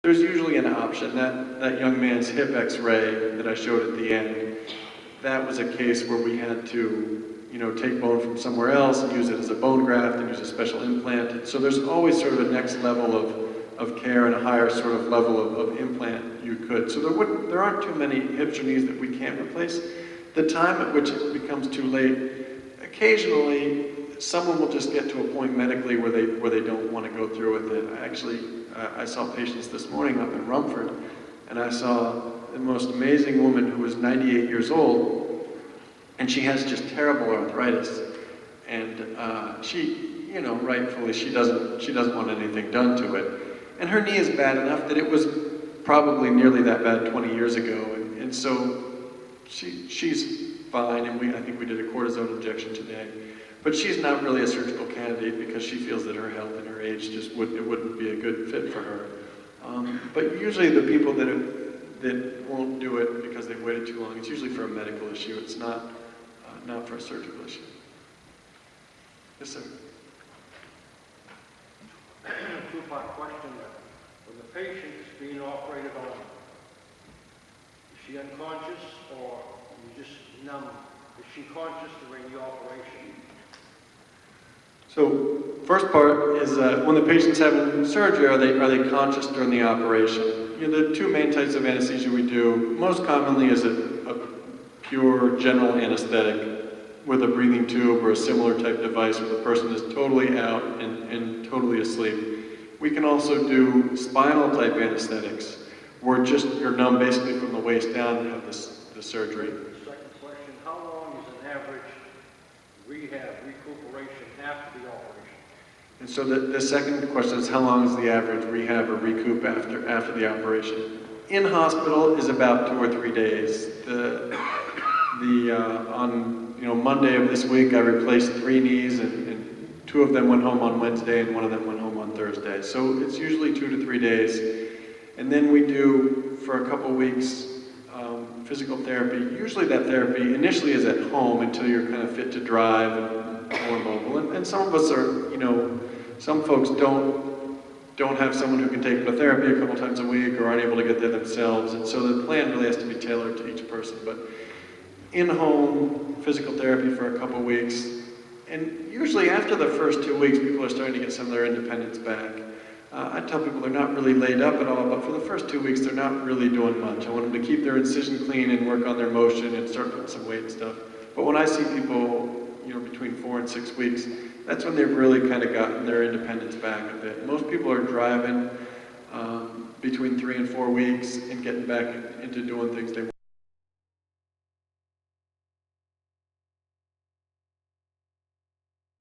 There's usually an option. That young man's hip x-ray that I showed at the end, that was a case where we had to, take bone from somewhere else and use it as a bone graft and use a special implant. So there's always sort of a next level of care and a higher sort of level of implant you could. So there aren't too many hips or knees that we can't replace. The time at which it becomes too late, occasionally someone will just get to a point medically where they don't want to go through with it. I saw patients this morning up in Rumford, and I saw the most amazing woman who was 98 years old, and she has just terrible arthritis. And she, rightfully, she doesn't want anything done to it. And her knee is bad enough that it was probably nearly that bad 20 years ago. And so she's fine, and I think we did a cortisone injection today. But she's not really a surgical candidate because she feels that her health and her age it wouldn't be a good fit for her. But usually the people that won't do it because they've waited too long, it's usually for a medical issue. It's not for a surgical issue. Yes, sir. Two-part question. When the patient is being operated on, is she unconscious or you just numb? Is she conscious during the operation? So, first part is when the patient's having surgery, are they conscious during the operation? The two main types of anesthesia we do, most commonly is a pure general anesthetic with a breathing tube or a similar type device where the person is totally out and totally asleep. We can also do spinal type anesthetics where you're numb basically from the waist down and have the surgery. Second question, how long is an average recuperation after the operation? And so the second question is how long is the average rehab or recoup after the operation? In hospital is about 2 or 3 days. On Monday of this week I replaced 3 knees and 2 of them went home on Wednesday and 1 of them went home on Thursday. So it's usually 2 to 3 days. And then we do for a couple weeks physical therapy. Usually that therapy initially is at home until you're kind of fit to drive and more mobile. And some of us are, some folks don't have someone who can take them to therapy a couple times a week or aren't able to get there themselves. And so the plan really has to be tailored to each person. But in-home physical therapy for a couple weeks. And usually after the first 2 weeks, people are starting to get some of their independence back. I tell people they're not really laid up at all, but for the first 2 weeks, they're not really doing much. I want them to keep their incision clean and work on their motion and start putting some weight and stuff. But when I see people, between 4 and 6 weeks, that's when they've really kind of gotten their independence back a bit. Most people are driving between 3 and 4 weeks and getting back into doing things they want.